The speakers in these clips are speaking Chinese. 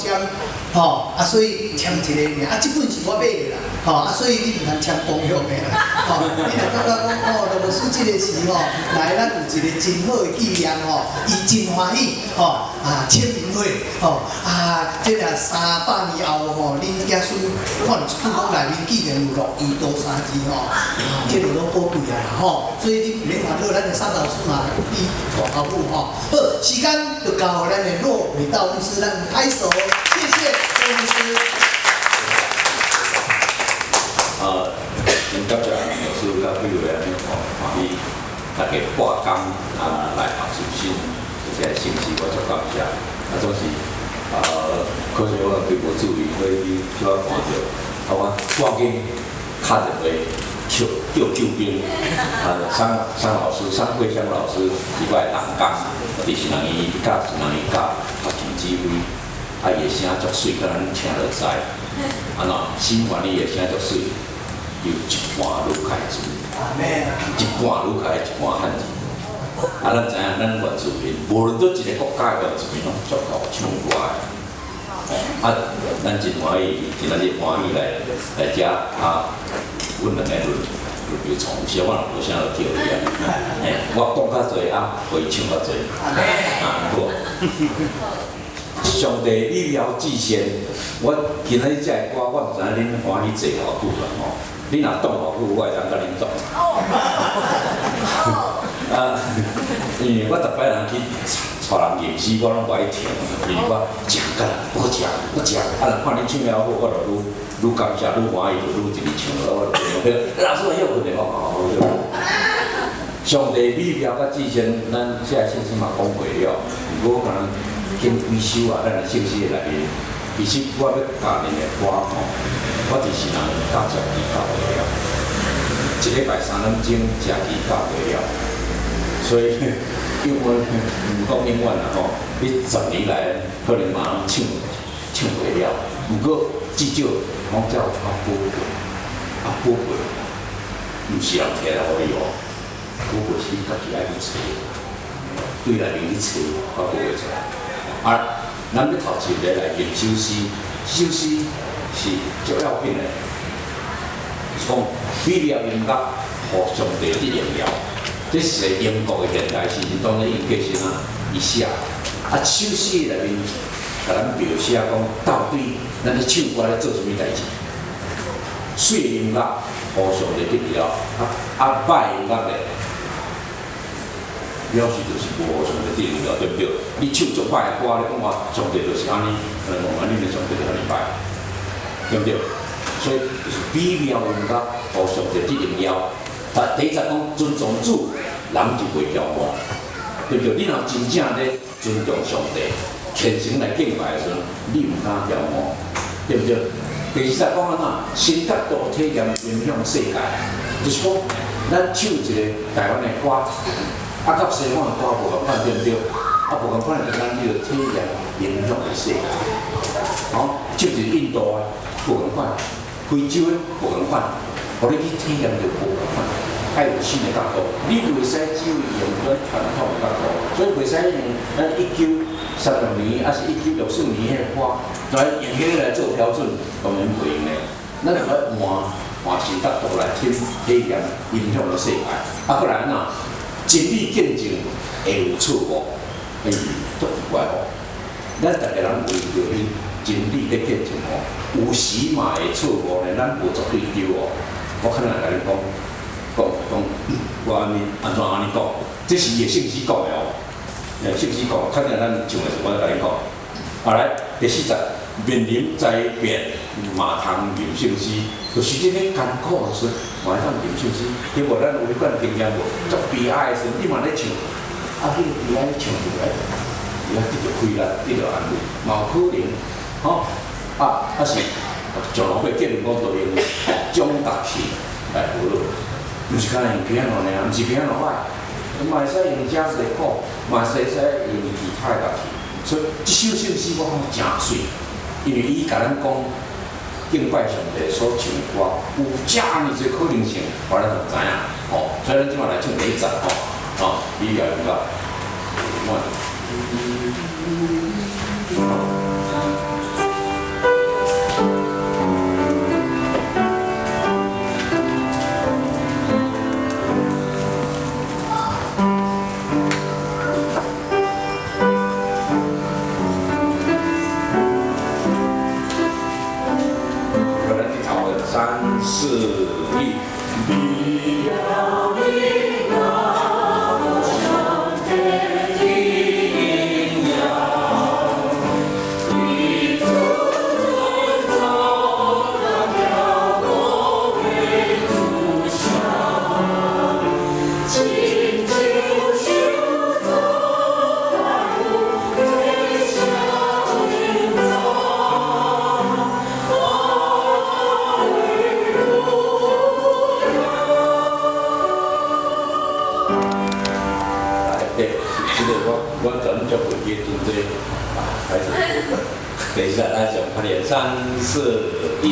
签，所以签一个尔，这本是我买的啦，所以你唔通签公约的啦，你若感觉讲罗牧师这个是来咱有一个真好的纪念伊真欢喜签名会这若300年后恁子孙看故宫内面竟然有6亿多3字这个拢宝贵啊啦所以你唔免烦恼，咱的三老师嘛比大头母好，时间就到咱的骆伟道牧师，咱拍手，谢谢骆牧师。真感谢老师甲几位安尼欢喜，大家半工来学习新，这个信息我足感谢。总是可惜我对无注意，所以叫我看到，我赶紧敲电话叫救兵。张老师、张桂香老师以外同工，伫新人医甲新人医甲发展指挥，伊的声足水，甲咱听落知。新管理的声足水。有一半愈开字，一半愈开，一半汉字。咱知影，咱原住民，无论做一个国家的原住民，拢足够唱歌的。咱真欢喜，今仔日欢喜来遮阮两个就从小我无啥就叫伊我讲较济可以唱较济。好。上帝你了至先，我今仔日这个歌，我毋知影恁欢喜坐偌久啦你若动偌久，我会当甲恁动。因为我逐摆人去带人吟诗，我拢不爱听，因为我食干啦，我食，若看恁唱了好，我就愈感谢，愈欢喜，就愈一直唱。我老师休困的上帝美妙甲至先，咱这个信息嘛讲过了，如果可能经几首咱的信息内面。其实我要教恁的歌我就是人教食鸡教袂了，一礼拜3点钟食鸡教袂了，所以因为唔讲永远啦你10年来可能马上唱袂了，不过至少我叫宝贵，唔是人摕来互你宝贵是你家己爱去找，对内面去找，我宝贵出来。咱要头一个来练首诗，首诗是足要紧的。讲美妙音乐，互上帝的荣耀，这是英国的现代诗人当然用过先伊写。首诗内面，甲咱描写讲到底咱咧唱歌咧做啥物代志？水音乐，互上帝的荣耀，歹音乐咧。表示就是无上帝的荣耀，对不对？你唱足歹的歌，你讲话上帝就是安尼，可能讲恁的上帝就安尼歹，对不对？所以就是美妙音乐，互上帝的荣耀。第一讲尊重主，人就袂骄傲，对不对？你若真正咧尊重上帝，虔诚来敬拜的时阵，你唔敢骄傲，对不对？第二讲安怎，身格多体验影响世界，就是讲咱唱一个台湾的歌。甲西方的歌无共款，对不对？无共款，就咱迄个体验影响的世界。就是印度的无共款，非洲的无共款，互你去体验就无共款，爱有新的角度。你袂使只有用咱传统的角度，所以袂使用咱1936年还是1964年迄个歌，来用迄个来做标准，当然袂用的。咱就要换新角度来体验影响的世界。过来呐。真理见证会有错误，足怪咱逐个人为着迄真理咧见证有时嘛会错误咧，咱无绝对对我可能会甲你讲，我安尼讲，这是伊的信息讲的信息讲，肯定咱唱的时候我甲你讲。来，第40，面临灾变，马堂念信息，就是这个艰苦的时。马上念信息，结果咱有迄款经验无？足悲哀的时，你嘛咧唱，迄个悲哀唱出来，伊得着开力，得着安慰，嘛有可能，是上老岁建议讲着用中达器来娱乐，毋是干用piano尔，毋是piano歹，嘛会使用jazz的鼓，嘛会使用其他的乐器，所以即首信息我讲真水，因为伊甲咱讲。敬拜上帝所唱的歌有遮尔侪可能性，我咱就知影。所以咱即马来唱第1集美妙音乐。四一。你要你那无上的荣耀，你主尊重那条路为主上，请求修造天下建造。我转就会接真济，开始。等一下，来上快点，三四一。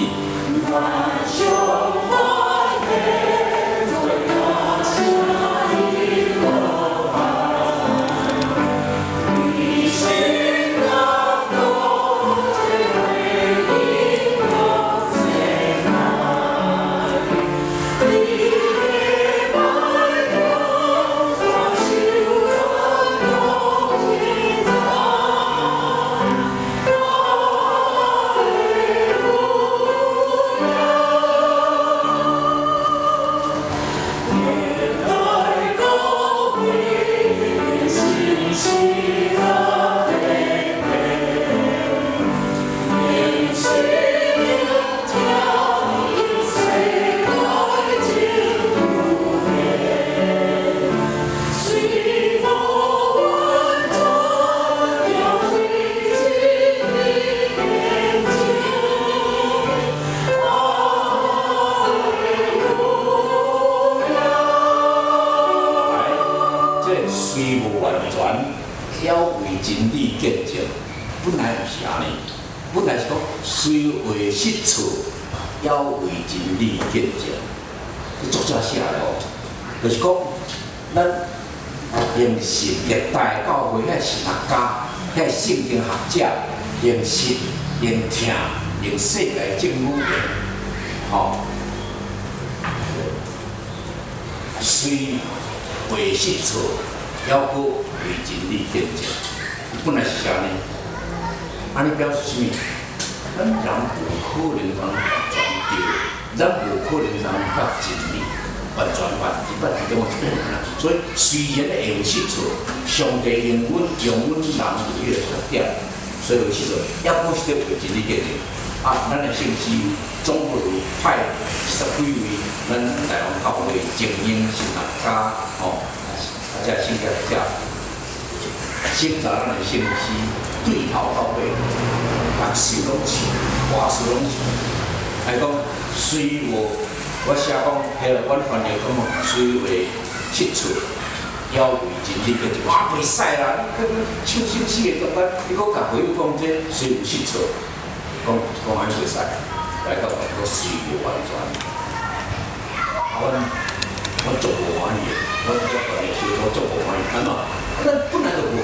虽无完全，要为真理见证。本来不是安尼，本来是讲虽为失处，要为真理见证。作者写的哦，就是讲咱用信历代教会遐神学家、遐圣经学者，用信、用听、用世界政府用，吼，虽为失处。要搁为真理见证，本来是啥呢？安尼表示什么？咱人无可能通完全对，咱无可能通捌真理，完全捌这种所以虽然会有失错，上帝用阮人有迄个特点，所以有失错，也搁是得为真理见证。咱的信息总不如派10几位咱台湾教会精英神学家吼。这性格下，先找咱的信息对头到位，把事拢像，话事拢像。还讲虽我写讲，阮翻译讲虽为失处，要为真理见证。哇，袂使啦！你唱首诗的中间，你搁甲朋友讲这虽有失处，讲安尼袂使。来到个虽有完全，我做无欢喜。我做无欢喜，安怎？咱本来就无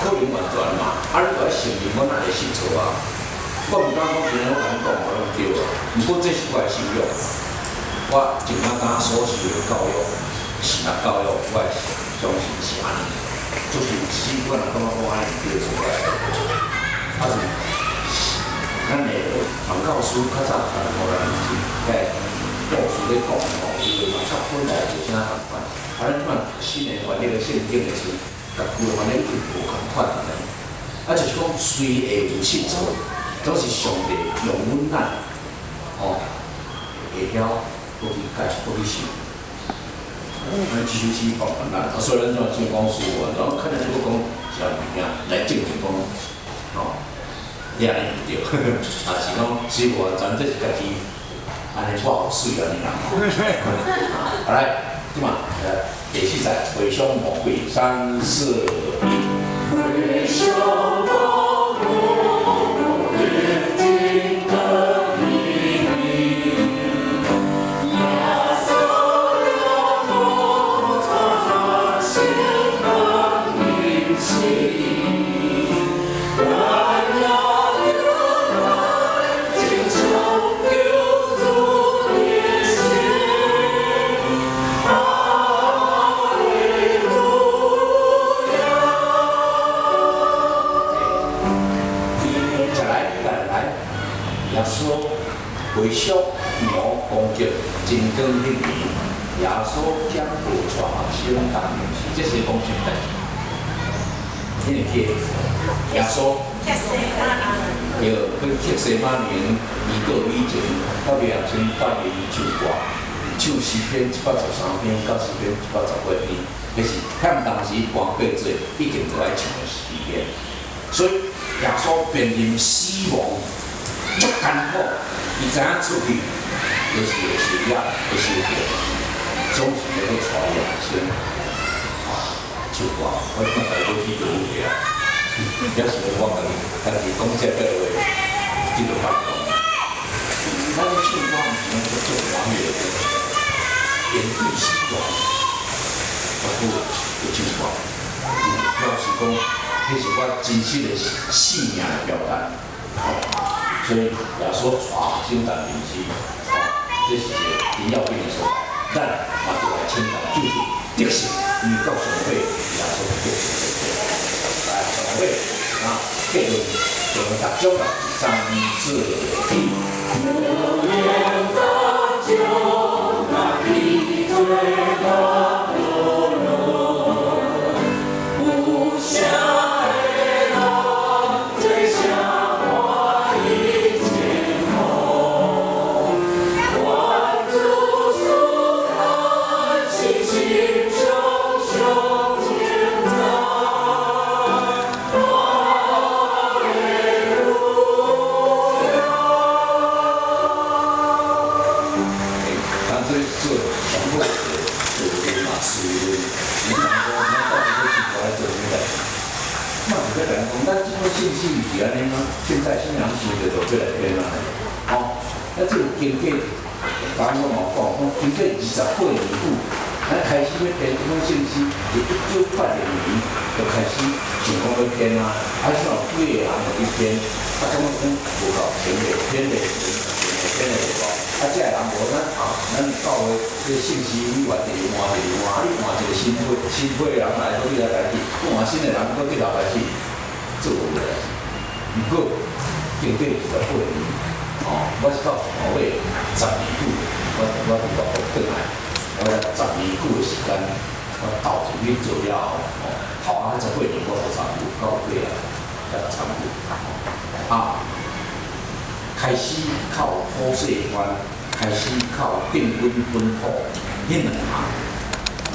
可能完全嘛，你就要承认我哪会失错啊？我毋敢讲今日我甲你讲我拢对啊，毋过这是我的信仰，我就敢所受的教育，神学教育，我相信是安尼。就是习惯了，感觉我安尼对出来，是咱的传教书较早传互咱是故事咧讲吼，伊就嘛较本来就啥共款。咱即摆新的翻译个圣经的时，甲旧的翻译就无共款咧。就是讲虽会有失错，都是上帝用阮咱吼会晓搁去改，搁去修。咱继续去帮咱，所以咱就先讲书啊，然后看能就讲啥物件来证明讲吼，你安尼毋对，是讲是完全这是家己。安尼我好水啊，你人。好来，即嘛，第四赛回乡魔鬼3、4、1。回乡魔鬼，眼睛的秘密，压缩了我发现的运气。回宿魔攻击，真光迄年，耶稣将父带生当年时，这是讲什么代志？因为去耶稣。要去克西马年2个以前，到2008年唱歌，唱诗篇113篇、90篇、118篇，迄是向当时官辈做一定都爱唱的诗篇。所以耶稣面临死亡，足艰苦，伊知影出去，就是会受压，会受着，总是要去带耶先，唱歌，我看大家去就有去啊。有时我家己讲这个话，这个发讲，咱唱歌毋是做王爷的，面对死亡，包括有唱歌，表示讲，迄是我真实的信仰的表达。所以耶稣带圣诞日时，这是一个重要性的所在。咱嘛就来称赞就是得胜，遇到上帝，耶稣得胜。会啊，结论就达标了3、4、信息是安尼吗？现在新娘子就做来编啦，哦，那这个经过，刚刚我讲，经过28年久，咱开始要编这种信息，就1980年就开始想讲要编啊，还是有几个人就去编，啊，讲无够编的无，啊，这个人无咱到的这信息你换一个换，你换一个新会的人来，你来去，换新的人搁对头来去。做的，不过经过18年，我是到5月10年久，我到福建来，我10年久的时间，我投入去做了后，后18年我就参与到几啊，参与开始靠普世观，开始靠定根本土，迄2项，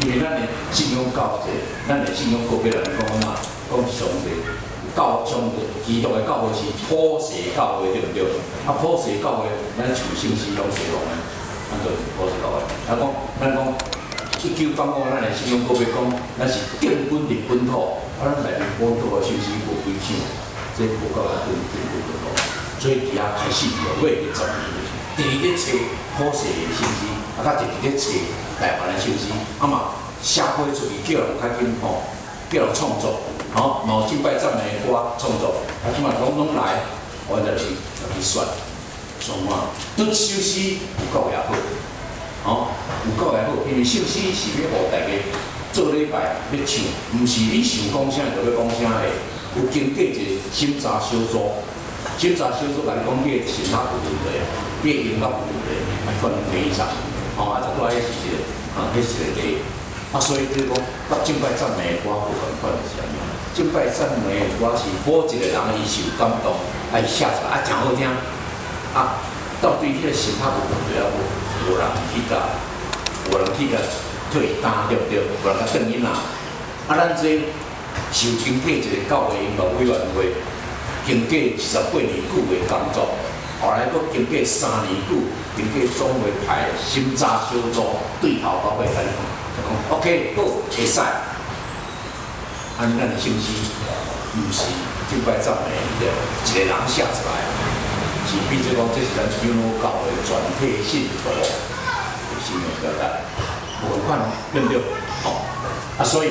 因为咱的信仰教者，咱的信仰个别人讲嘛，讲上帝。教上基督的教会是普世教会，对不对？普世教会，咱像圣诗拢随拢的，咱就是普世教会。咱讲1985，咱的信仰个别讲，咱是定本立本土，咱内面本土的圣诗无几首，这不够咱定本土。所以伫遐开始5月10年，第二咧找普世的圣诗，甲第二咧找台湾的圣诗，嘛社会出去叫人较紧叫人创作。毛敬拜赞美歌创作，即嘛拢来，我就是去选嘛。对首诗有够也好，有够也好，因为首诗是要互大家做礼拜要唱，毋是你想讲啥就要讲啥的。有经过一个审查小组，来讲你的审查有问题，你的音乐有问题，可能可以上。啊，就拄仔迄是一个，迄是一个例。所以就是讲，甲敬拜赞美歌有共款是安尼。敬拜赞美歌是某一个人伊受感动，写出来真好听。到底迄个审查有问题啊无？无人去甲退单，对不对？无人甲转因啦。咱这是经过一个教会音乐委员会，经过18年久的工作，后来佫经过3年久，经过总会派审查小组对头到尾来讲 ，OK， 好，会使。咱的信息毋是敬拜赞美的一个人写出来，是变做讲这是咱长老教会全体信徒的信仰表达，无款对不对？所以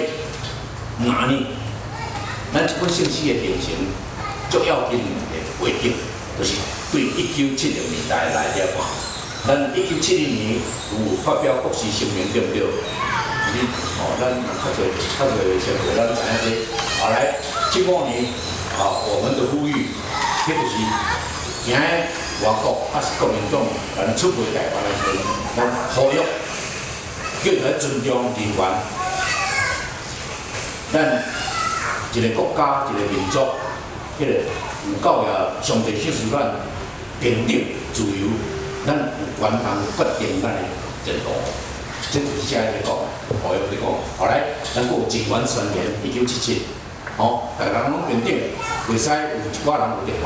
哪呢？咱这本信息的形成，最要紧的背景，就是对1970年代来了看，咱1970年有发表国事声明，对不对？咱较侪先互咱知影这，后来15年，我们的呼吁，迄就是行外国还是国民党咱出卖台湾的时候，咱呼吁叫做尊重人权。咱一个国家、一个民族，迄个有教育、上帝启示咱平等、自由，咱有权通决定咱的前途。这就是下一个讲，呼吁在讲。后来，咱有人权宣言1977，大家拢平等，袂使有一寡人有特权，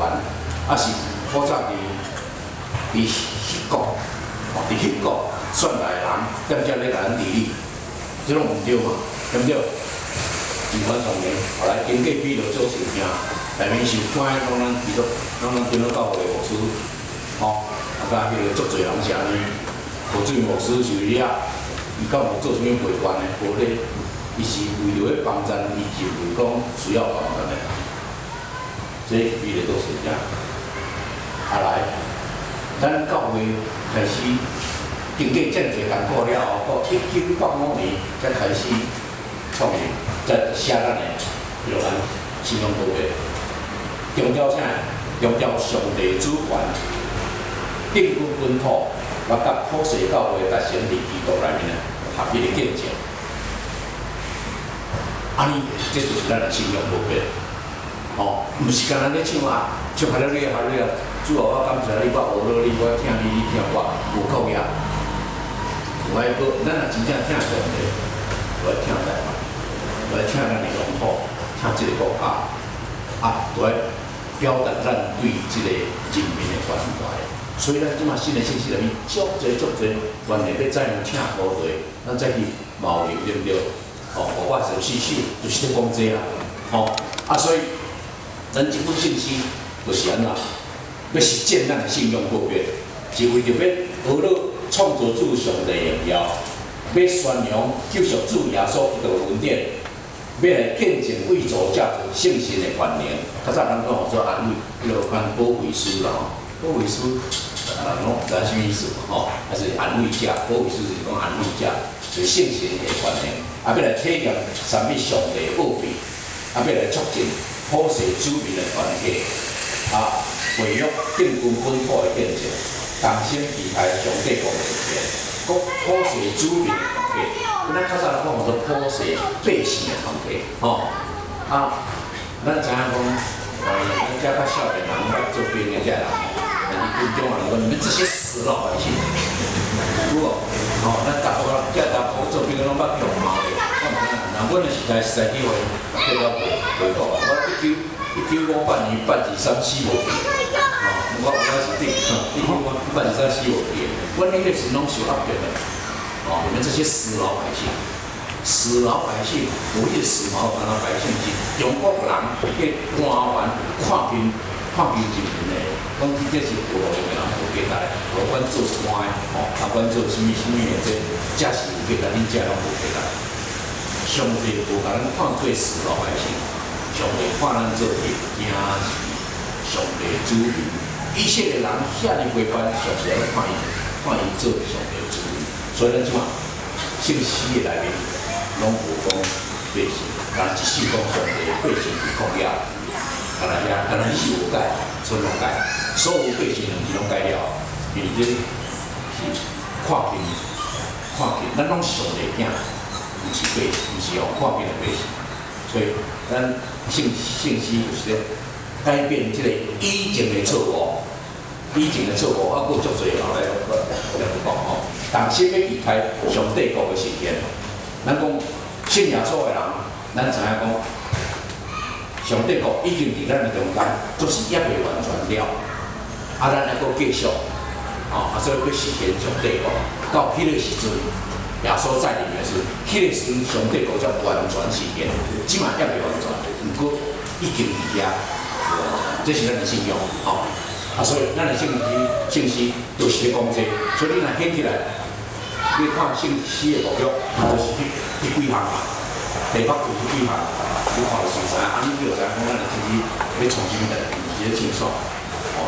啊是好早伫迄国，伫迄国选来的人，踮遮咧甲咱治理，这拢毋对嘛，对不对？人权宣言，后来经过比落做事情，内面受关的拢咱记录，拢咱跟到教会牧师，甲迄个足侪人是安尼，何俊牧师就是遐，伊敢有做啥物违反的？无咧，伊是为着要帮咱，伊是为讲需要帮咱的。这比咧做事情，来，咱教会开始经过遮济艰苦了后，到1985年才开始创立。在写咱的，比如咱信仰道别，强调啥？强调上帝主权，定根本土，我甲普世教会达成伫基督内面合一的见证。安尼，这就是咱的信仰道别。毋是干咱咧唱啊，唱哈了咧哈咧，主啊，我感谢你，我学了你，我听你，你听我，无靠呀。我要咱若真正听上帝，我要听台湾。来听咱的乡土，听这个国家，来表达咱对这个人民的关怀。所以咱即马新的信息内面，足侪，原来要再请好多，咱再去贸易对不对？我14首就是咧讲这啦，所以咱这本信息就是安怎，要实践咱的信仰道别，是为着要学了创造主上帝的荣耀，要宣扬救赎主耶稣基督的恩典。要来见证为主价值圣神的观念，较早人讲叫做安慰，迄落看保惠师啦，保惠师，人拢知啥意思还是安慰者，保惠师就是讲安慰者，就是圣神的观念，要来体验三位上帝的奥秘，要来促进普世子民的团结，培育定根本土的见证，同心期待上帝国的实现，普世子民的团结。咱较早来讲叫做普世百姓的团结，咱知影讲，咱遮较少年人，捌做兵的遮人，但是军中人讲，你们这些死老百姓，如果咱大部遮大部做兵的拢捌用毛的，阮的时代机会叫到回国，我1958年8、2、3、4无记，我有影是顶，1958、2、3、4无记，阮迄个时拢受压迫的。你们这些死老百姓，死老百姓，有迄个死老百姓是中国人去官员看平人民的，讲这是有路用的人无给来，无管做官的，管做什么的，这是有给来，恁这拢无给来。上帝无甲咱看做死老百姓，上帝看咱做是惊是上帝子民，一切的人遐尼陪伴，上帝看伊做上帝子民。所以咱即马信息的内面，拢无讲百姓，但一世讲上帝百姓是cor了，敢若伊是无改，村拢改，所有百姓是拢改了，因为这是看平，咱拢是上帝囝，毋是百姓，毋是用看平的百姓，所以咱信息就是咧改变即个以前的错误。以前的错误，还佫足侪后来讲同心要期待上帝国的实现。咱讲信耶稣的人，咱知影讲上帝国已经伫咱的中间，就是也未完全了。咱还佫继续，所以要实现上帝国。到迄个时阵，耶稣在临的时候，迄个时阵上帝国才完全实现。即马也未完全，毋过已经伫遐，这是咱的信仰，所以咱的信息就是咧讲这，所以你若显起来，你看信息的目标，就是迄几项嘛，地方就是几项，你看就是知影，你就知影讲咱的信息要创新的，毋是咧清爽。